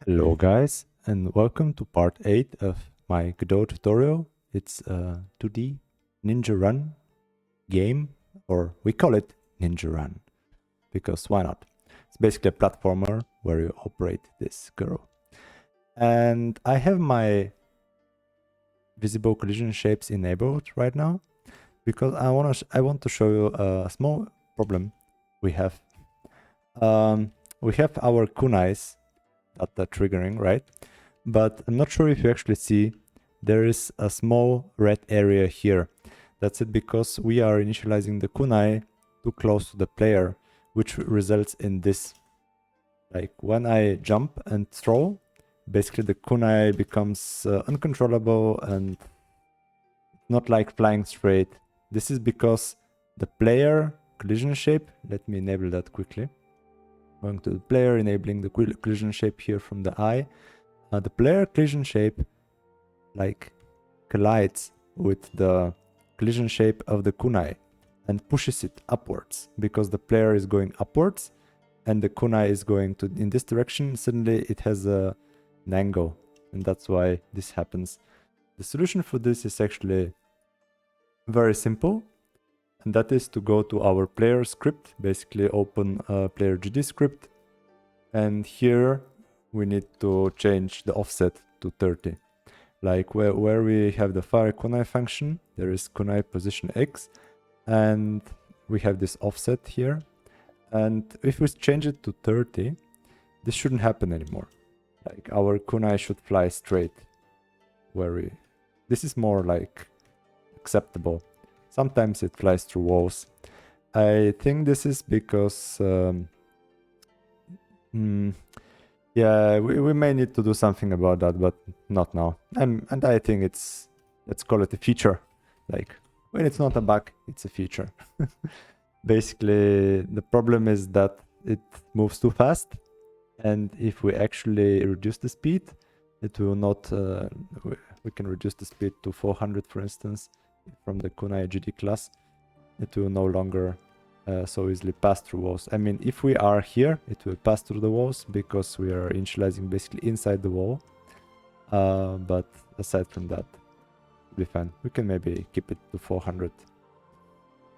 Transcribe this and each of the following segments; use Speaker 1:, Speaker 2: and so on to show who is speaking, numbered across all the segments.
Speaker 1: Hello guys, and welcome to part 8 of my Godot tutorial. It's a 2D Ninja Run game, or we call it Ninja Run, because why not? It's basically a platformer where you operate this girl. And I have my visible collision shapes enabled right now, because I want to show you a small problem we have. We have our kunais that are triggering, right? But I'm not sure if you actually see there is a small red area here. That's it because we are initializing the kunai too close to the player, which results in this. Like when I jump and throw, basically the kunai becomes uncontrollable and not like flying straight. This is because the player collision shape, let me enable that quickly. Going to the player, enabling the collision shape here from the eye. The player collision shape like collides with the collision shape of the kunai and pushes it upwards because the player is going upwards and the kunai is going to in this direction. Suddenly it has an angle, and that's why this happens. The solution for this is actually very simple, and that is to go to our player script, basically open a player GD script, and here we need to change the offset to 30. Like where we have the fire kunai function, there is kunai position x, and we have this offset here. And if we change it to 30, this shouldn't happen anymore. Like our kunai should fly straight. This is more like acceptable. Sometimes it flies through walls. I think this is because yeah, we may need to do something about that, but not now. And I think let's call it a feature. Like when it's not a bug, it's a feature. Basically, the problem is that it moves too fast, and if we actually reduce the speed, it will not. We can reduce the speed to 400, for instance, from the kunai GD class. It will no longer so easily pass through walls. I mean, if we are here, it will pass through the walls because we are initializing basically inside the wall. But aside from that, it'll be fine. We can maybe keep it to 400.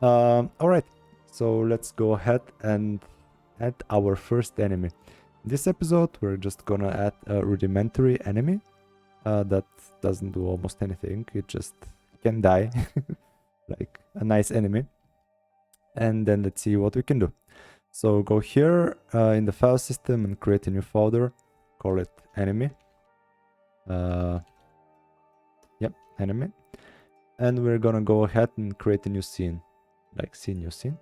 Speaker 1: All right, so let's go ahead and add our first enemy. In this episode, we're just gonna add a rudimentary enemy that doesn't do almost anything. It just can die, like a nice enemy. And then let's see what we can do. So go here in the file system and create a new folder, call it enemy. Yep, enemy. And we're gonna go ahead and create a new scene, like new scene.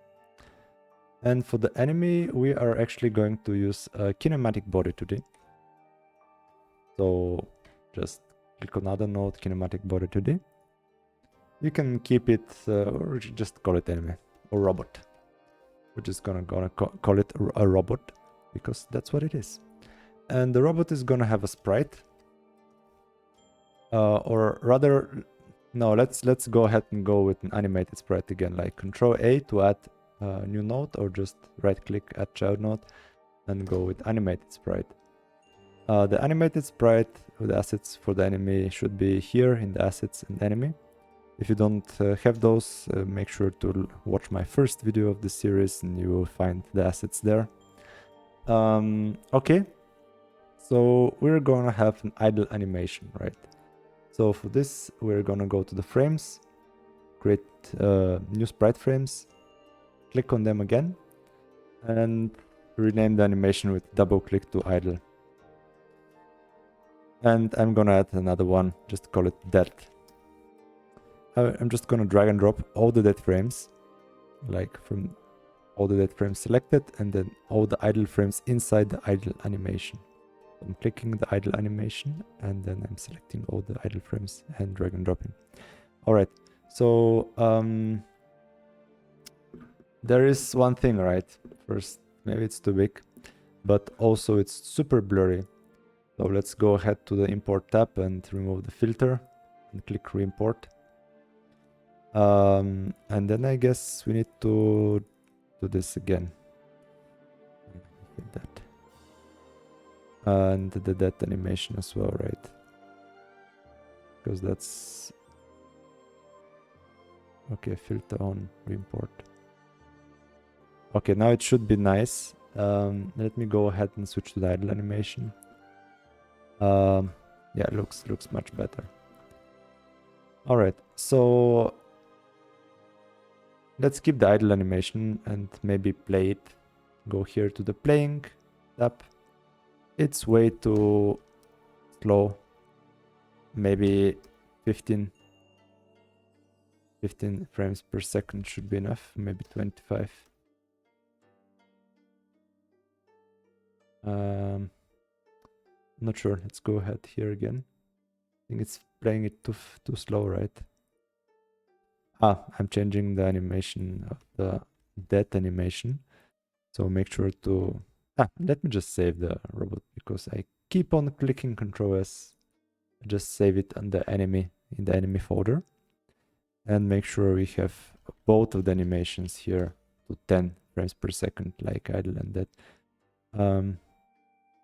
Speaker 1: And for the enemy, we are actually going to use a kinematic body today. So just click on other node, kinematic body today. You can keep it or just call it enemy or robot. We're just gonna call it a robot because that's what it is. And the robot is gonna have a sprite, or rather, no. Let's go ahead and go with an animated sprite again. Like Control A to add a new node, or just right-click add child node, and go with animated sprite. The animated sprite with the assets for the enemy should be here in the assets and enemy. If you don't have those, make sure to watch my first video of the series and you will find the assets there. Okay, so we're gonna have an idle animation, right? So for this, we're gonna go to the frames, create new sprite frames, click on them again, and rename the animation with double click to idle. And I'm gonna add another one, just call it dead. I'm just gonna drag and drop all the dead frames, like from all the dead frames selected, and then all the idle frames inside the idle animation. I'm clicking the idle animation, and then I'm selecting all the idle frames and drag and dropping. All right, so there is one thing, right? First, maybe it's too big, but also it's super blurry. So let's go ahead to the import tab and remove the filter and click re-import. And then I guess we need to do this again. That. And the death animation as well, right? Because that's... Okay, filter on, reimport. Okay, now it should be nice. Let me go ahead and switch to the idle animation. Yeah, it looks much better. All right, so let's keep the idle animation and maybe play it. Go here to the playing tab. It's way too slow. Maybe 15 frames per second should be enough. Maybe 25. Not sure. Let's go ahead here again. I think it's playing it too slow, right? I'm changing the animation of the death animation. So make sure to... let me just save the robot because I keep on clicking Ctrl S. Just save it on the enemy, in the enemy folder. And make sure we have both of the animations here to 10 frames per second, like idle and death.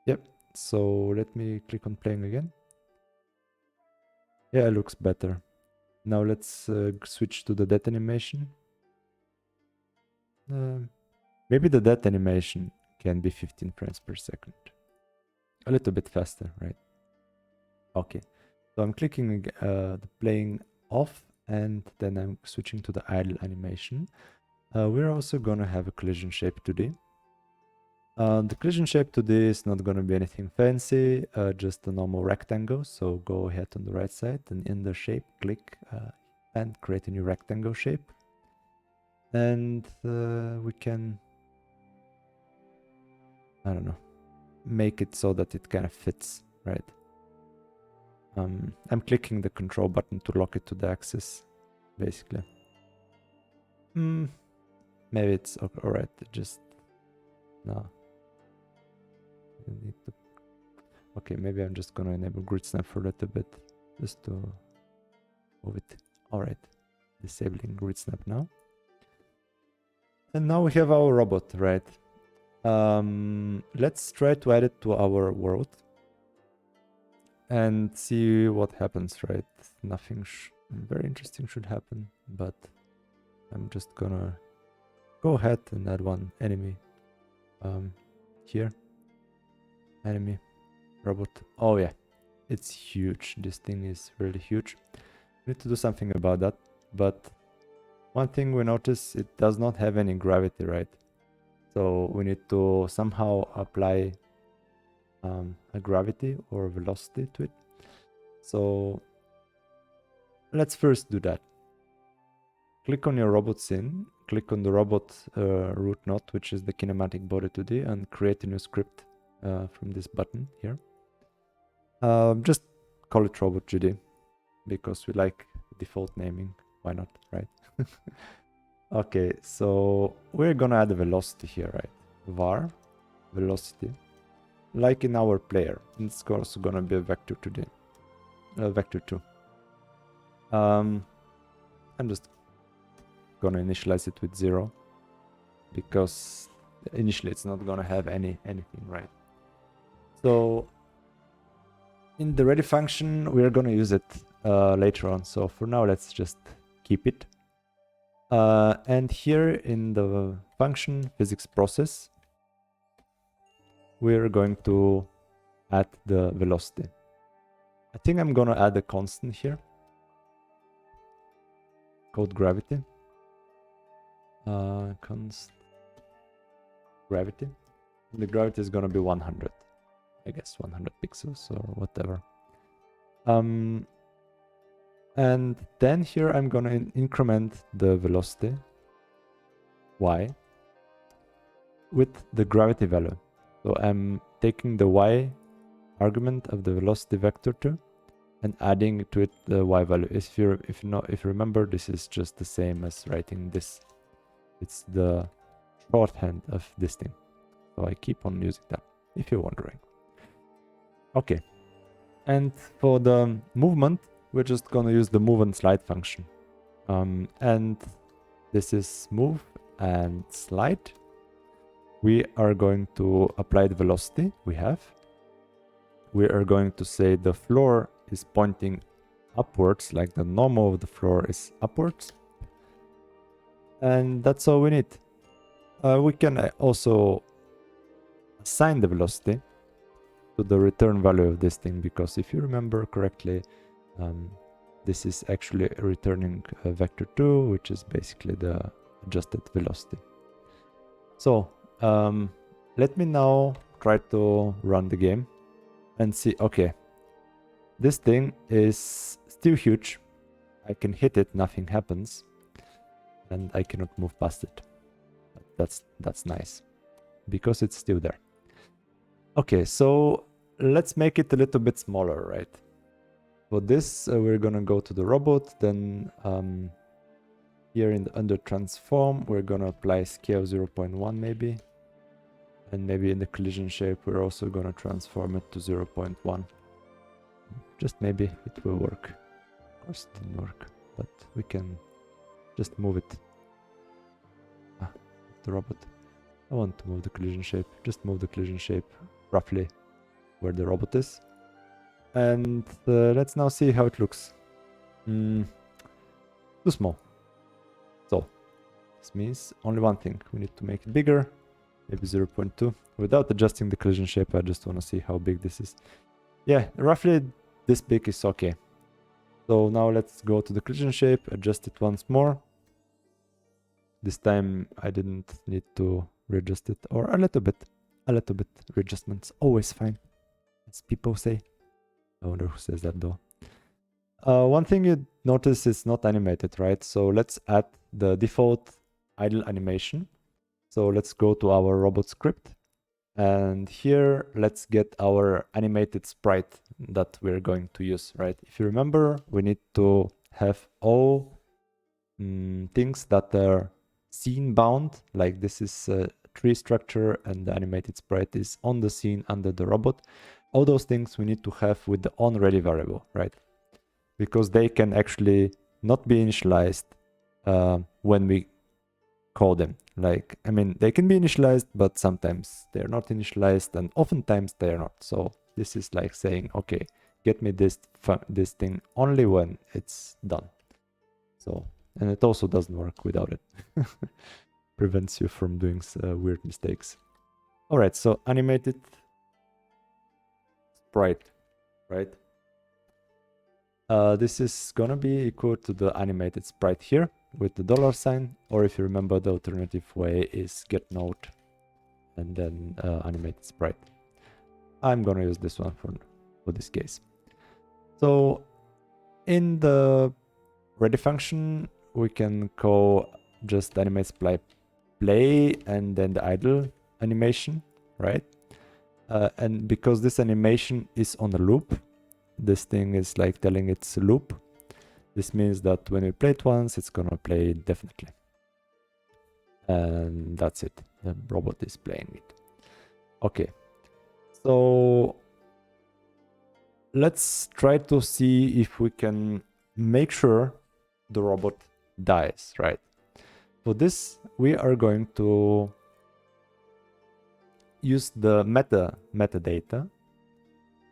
Speaker 1: Yep, so let me click on playing again. Yeah, it looks better. Now let's switch to the death animation. Maybe the death animation can be 15 frames per second. A little bit faster, right? Okay, so I'm clicking the playing off and then I'm switching to the idle animation. We're also gonna have a collision shape 2D. The collision shape 2D is not gonna be anything fancy, just a normal rectangle. So go ahead on the right side and in the shape, click and create a new rectangle shape. And we can, I don't know, make it so that it kind of fits, right? I'm clicking the control button to lock it to the axis, basically. Maybe it's alright, just no. Okay, maybe I'm just gonna enable grid snap for a little bit, just to move it. Alright, disabling grid snap now. And now we have our robot, right? Let's try to add it to our world and see what happens, right? Nothing very interesting should happen, but I'm just gonna go ahead and add one enemy here. Enemy robot. Oh yeah, it's huge. This thing is really huge. We need to do something about that, but one thing we notice, it does not have any gravity, right? So we need to somehow apply a gravity or velocity to it. So let's first do that. Click on your robot scene, click on the robot root node, which is the kinematic body 2D, and create a new script from this button here. Just call it robot 2D because we like default naming. Why not, right? Okay, so we're gonna add a velocity here, right? Var velocity, like in our player. It's also gonna be a vector 2D, vector 2. I'm just gonna initialize it with 0 because initially it's not gonna have anything, right? So in the ready function, we're gonna use it later on. So for now, let's just keep it. And here in the function physics process, we're going to add the velocity. I think I'm gonna add a constant here called gravity. Const gravity. The gravity is gonna be 100. I guess 100 pixels or whatever. And then here I'm gonna increment the velocity y with the gravity value. So I'm taking the y argument of the velocity vector 2 and adding to it the y value. If you remember, this is just the same as writing this. It's the shorthand of this thing. So I keep on using that, if you're wondering. Okay. And for the movement, we're just gonna use the move and slide function. And this is move and slide. We are going to apply the velocity we have. we are going to say the floor is pointing upwards, like the normal of the floor is upwards. And that's all we need. We can also assign the velocity to the return value of this thing, because if you remember correctly, this is actually returning vector 2, which is basically the adjusted velocity. So let me now try to run the game and see, okay, this thing is still huge. I can hit it, nothing happens, and I cannot move past it. That's nice, because it's still there. Okay, so let's make it a little bit smaller, right? For this, we're gonna go to the robot, then here under transform, we're gonna apply scale 0.1 maybe. And maybe in the collision shape, we're also gonna transform it to 0.1. Just maybe it will work. Of course it didn't work, but we can just move it. The robot. I want to move the collision shape. Just move the collision shape roughly where the robot is. And let's now see how it looks. Too small. So this means only one thing. We need to make it bigger. Maybe 0.2. Without adjusting the collision shape, I just want to see how big this is. Yeah, roughly this big is okay. So now let's go to the collision shape, adjust it once more. This time I didn't need to readjust it, or a little bit readjustments, always fine, as people say. I wonder who says that though. One thing you notice is not animated, right? So let's add the default idle animation. So let's go to our robot script, and here let's get our animated sprite that we're going to use, right? If you remember, we need to have all things that are scene bound, like this is a tree structure and the animated sprite is on the scene under the robot. All those things we need to have with the onReady variable, right? Because they can actually not be initialized when we call them. Like, I mean, they can be initialized, but sometimes they're not initialized, and oftentimes they are not. So this is like saying, okay, get me this thing only when it's done. So, and it also doesn't work without it. Prevents you from doing weird mistakes. All right, so animated sprite, right? This is gonna be equal to the animated sprite here with the $sign, or if you remember, the alternative way is get node and then animated sprite. I'm gonna use this one for this case. So in the ready function, we can call just animate sprite play and then the idle animation, right? And because this animation is on a loop, this thing is like telling it's a loop. This means that when we play it once, it's gonna play indefinitely. And that's it. The robot is playing it. Okay. So let's try to see if we can make sure the robot dies, right? For this, we are going to use the metadata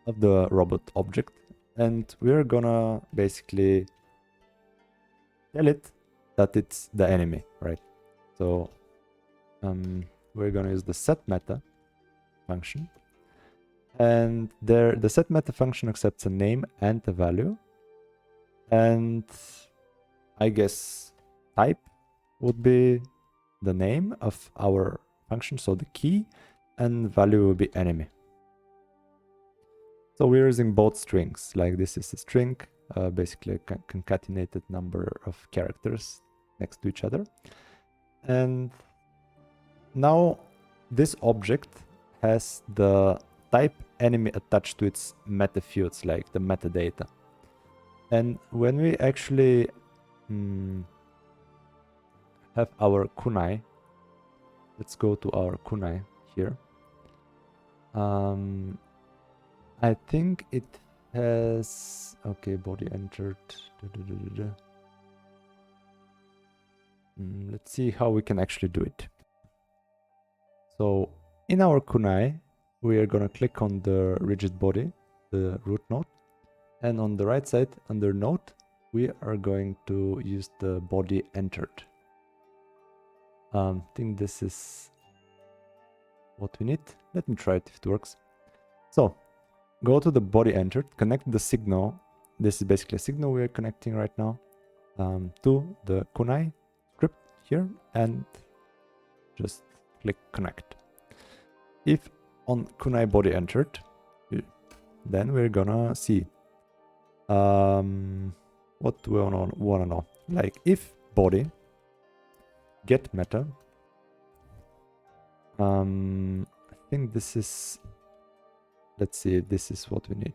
Speaker 1: of the robot object, and we're gonna basically tell it that it's the enemy, right? So we're gonna use the setMeta function, and there the setMeta function accepts a name and a value, and I guess type would be the name of our function, so the key, and value will be enemy. So we're using both strings, like this is a string, basically a concatenated number of characters next to each other. And now this object has the type enemy attached to its meta fields, like the metadata. And when we actually have our kunai, let's go to our kunai here. I think it has, okay, body entered. Let's see how we can actually do it. So in our kunai, we are gonna click on the rigid body the root node. And on the right side, under node, we are going to use the body entered. I think this is what we need. Let me try it if it works. So go to the body entered, connect the signal. This is basically a signal we are connecting right now to the kunai script here, and just click connect. If on kunai body entered, then we're gonna see what do we wanna know. Like if body get meta. I think this is, let's see, this is what we need.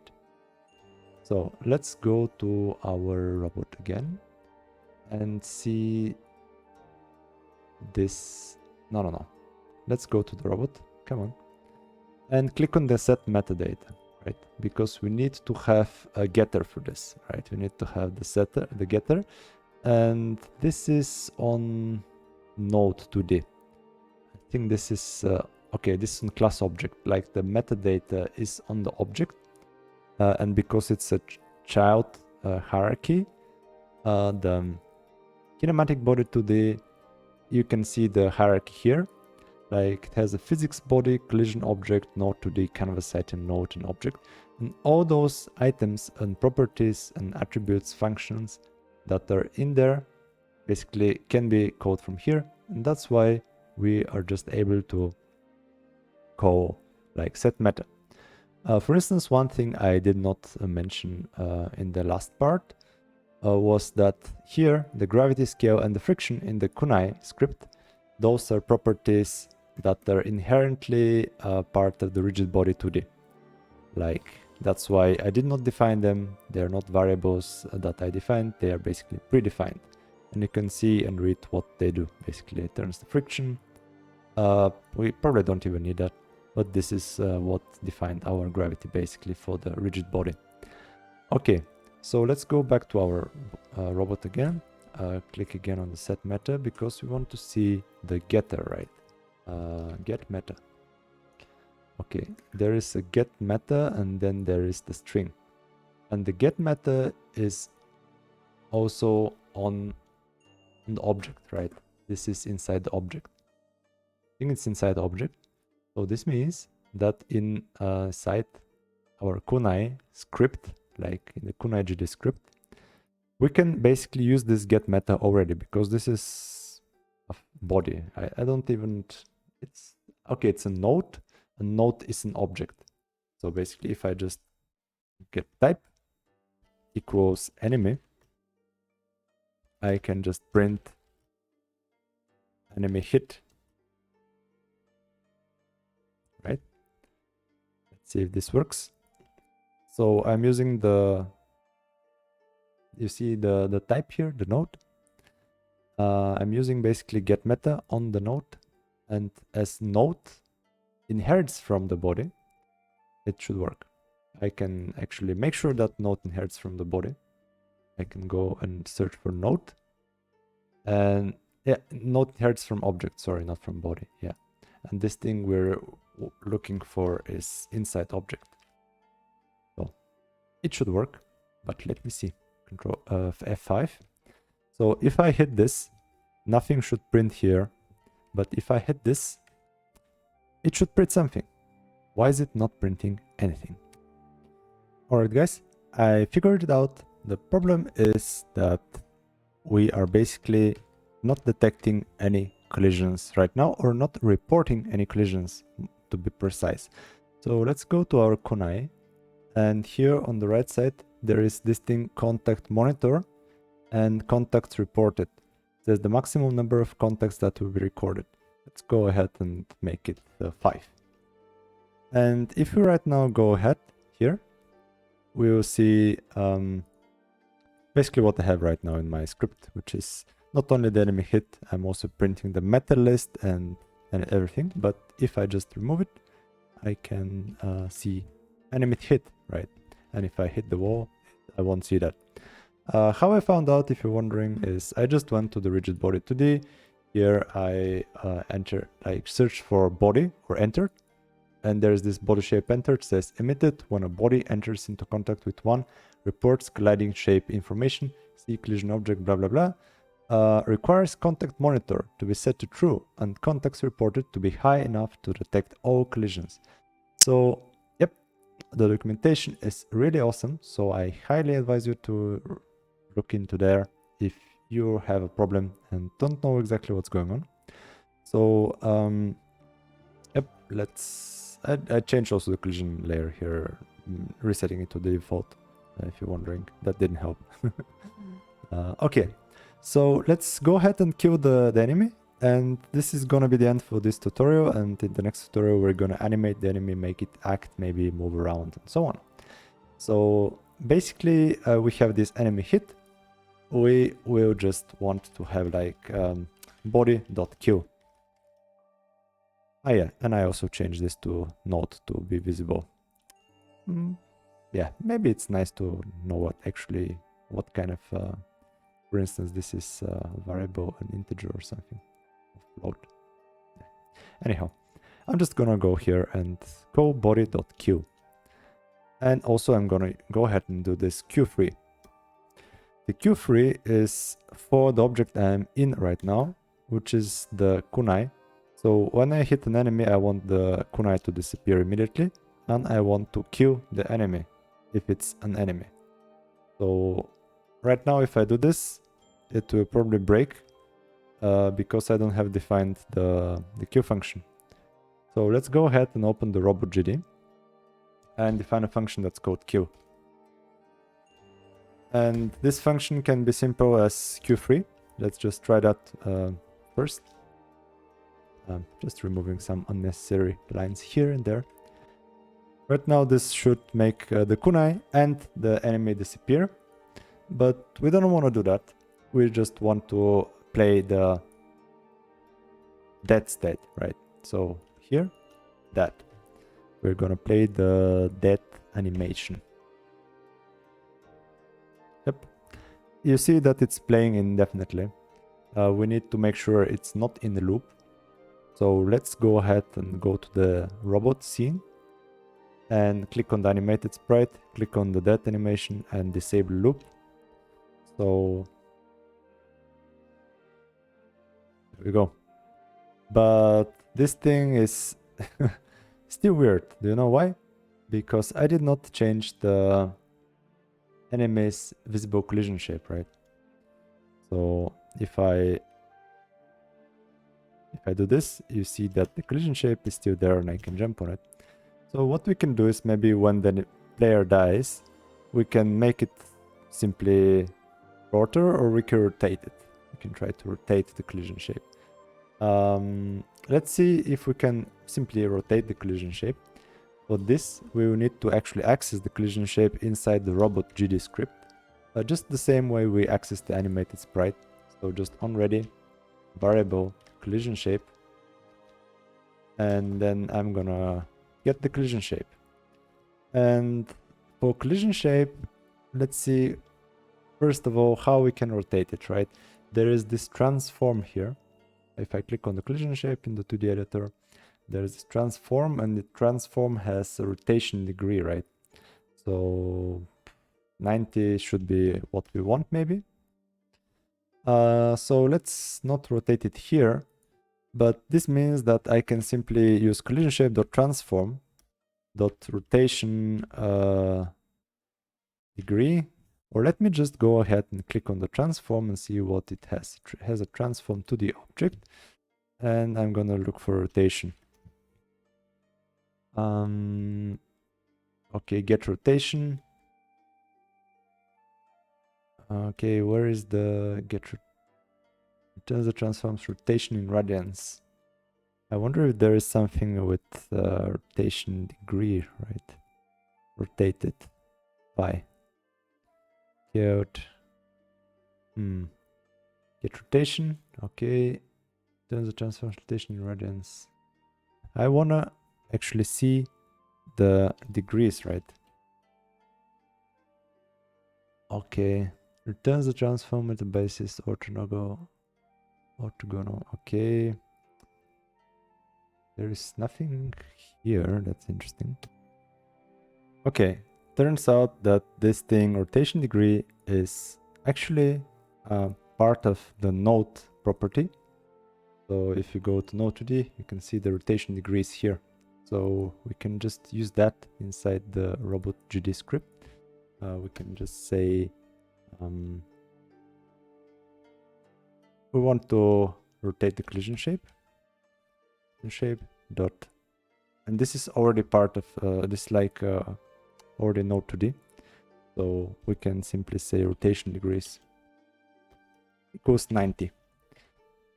Speaker 1: So let's go to our robot again and see this. No. Let's go to the robot. Come on. And click on the set metadata, right? Because we need to have a getter for this, right? We need to have the setter, the getter. And this is on node 2D. I think this is, okay, this is on class object. Like the metadata is on the object. And because it's a child hierarchy, the kinematic body 2D, you can see the hierarchy here. Like it has a physics body, collision object, node 2D, canvas item, node, and object. And all those items and properties and attributes, functions that are in there basically can be called from here. And that's why we are just able to call like set meta. For instance, one thing I did not mention in the last part was that here the gravity scale and the friction in the kunai script, those are properties that are inherently part of the rigid body 2D. Like that's why I did not define them. They're not variables that I defined. They are basically predefined. And you can see and read what they do. Basically, it turns the friction. We probably don't even need that. But this is what defined our gravity basically for the rigid body. Okay, so let's go back to our robot again. Click again on the set meta because we want to see the getter, right? Get meta. Okay, there is a get meta and then there is the string. And the get meta is also on the object, right? This is inside the object. I think it's inside the object. So this means that inside our kunai script, like in the kunai GD script, we can basically use this get meta already because this is a body. I don't even, it's, okay, it's a node. A node is an object. So basically if I just get type equals enemy, I can just print enemy hit. Right? Let's see if this works. So I'm using the, you see the type here, the node. I'm using basically get meta on the node, and as node inherits from the body, it should work. I can actually make sure that node inherits from the body. I can go and search for node, and yeah, node inherits from object, sorry, not from body. Yeah, and this thing we're looking for is inside object. So it should work, but let me see. Control F5. So if I hit this, nothing should print here, but if I hit this, it should print something. Why is it not printing anything? Alright guys, I figured it out. The problem is that we are basically not detecting any collisions right now, or not reporting any collisions to be precise. So let's go to our kunai, and here on the right side there is this thing contact monitor and contacts reported. There's the maximum number of contacts that will be recorded. Let's go ahead and make it 5. And if we right now go ahead here, we will see basically what I have right now in my script, which is not only the enemy hit, I'm also printing the meta list and everything. But if I just remove it, I can see enemy hit, right? And if I hit the wall, I won't see that. How I found out, if you're wondering, is I just went to the rigid body 2D. Here I searched for body or entered, And there's this body shape entered, says emitted when a body enters into contact with one, reports colliding shape information, see collision object, blah, blah, blah. Requires contact monitor to be set to true and contacts reported to be high enough to detect all collisions. So, yep, the documentation is really awesome. So I highly advise you to look into there if you have a problem and don't know exactly what's going on. So, yep, I changed also the collision layer here, resetting it to the default, if you're wondering. That didn't help. Okay, so let's go ahead and kill the enemy. And this is gonna be the end for this tutorial. And in the next tutorial, we're gonna animate the enemy, make it act, maybe move around and so on. So basically, we have this enemy hit. We will just want to have like body.kill. Ah yeah, and I also changed this to not to be visible. Yeah, maybe it's nice to know what kind of, for instance, this is a variable, an integer or something, float. Yeah. Anyhow, I'm just gonna go here and call body.kill. And also I'm gonna go ahead and do this q3. The q3 is for the object I'm in right now, which is the kunai. So when I hit an enemy, I want the kunai to disappear immediately, and I want to kill the enemy if it's an enemy. So right now, if I do this, it will probably break because I don't have defined the kill function. So let's go ahead and open the robot GD and define a function that's called kill. And this function can be simple as q3. Let's just try that first. Just removing some unnecessary lines here and there. Right now this should make the kunai and the enemy disappear. But we don't want to do that. We just want to play the dead state, right? So here, that. We're gonna play the dead animation. Yep. You see that it's playing indefinitely. We need to make sure it's not in the loop. So let's go ahead and go to the robot scene and click on the animated sprite, click on the dead animation and disable loop. So there we go. But this thing is still weird. Do you know why? Because I did not change the enemy's visible collision shape, right? So if I do this, you see that the collision shape is still there and I can jump on it. So what we can do is maybe when the player dies, we can make it simply shorter, or we can rotate it. We can try to rotate the collision shape. Let's see if we can simply rotate the collision shape. For this, we will need to actually access the collision shape inside the robot GD script. Just the same way we access the animated sprite. So just on ready, variable collision shape. And then I'm gonna get the collision shape. And for collision shape, let's see, first of all, how we can rotate it, right? There is this transform here. If I click on the collision shape in the 2D editor, there's this transform, and the transform has a rotation degree, right? So 90 should be what we want, maybe. So let's not rotate it here, but this means that I can simply use collision shape.transform .rotation degree, or let me just go ahead and click on the transform and see what it has. It has a transform to the object, and I'm gonna look for rotation. Okay, get rotation. Okay, where is the get returns the transforms rotation in radians? I wonder if there is something with rotation degree, right? Rotated by get get rotation. Okay, turns the transforms rotation in radians. I wanna actually see the degrees, right? Okay, returns the transform at the basis orthogonal. Okay, There is nothing here. That's interesting. Okay, turns out that this thing, rotation degree, is actually part of the node property. So if you go to node 2D, you can see the rotation degrees here. So we can just use that inside the robot GD script. We can just say we want to rotate the collision shape. Dot, and this is already part of this, like already node 2D. So we can simply say rotation degrees equals 90.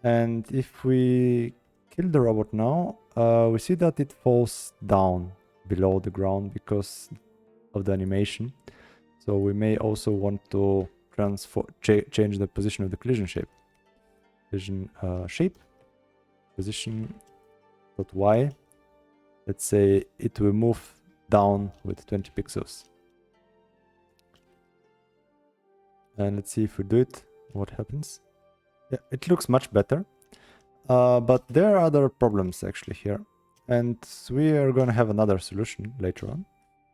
Speaker 1: And if we kill the robot now, we see that it falls down below the ground because of the animation. So we may also want to change the position of the collision shape. Collision shape, position dot y. Let's say it will move down with 20 pixels. And let's see if we do it, what happens. Yeah, it looks much better. But there are other problems actually here. And we are going to have another solution later on.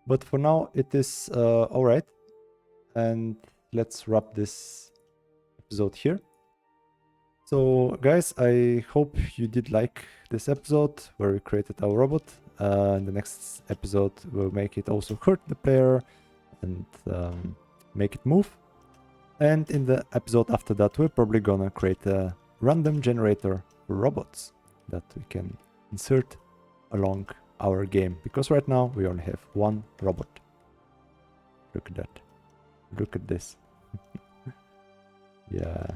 Speaker 1: But for now, it is alright. And let's wrap this episode here. So guys, I hope you did like this episode where we created our robot. In the next episode, we'll make it also hurt the player and make it move. And in the episode after that, we're probably gonna create a random generator for robots that we can insert along our game. Because right now we only have one robot. Look at that. Look at this. Yeah.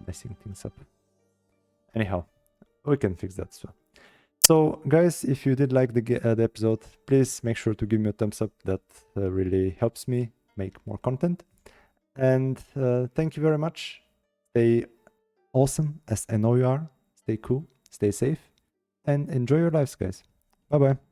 Speaker 1: Messing things up. Anyhow, we can fix that as well. So guys, if you did like the episode, please make sure to give me a thumbs up. That really helps me make more content. And thank you very much. Stay awesome, as I know you are. Stay cool, stay safe, and enjoy your lives, guys. Bye bye.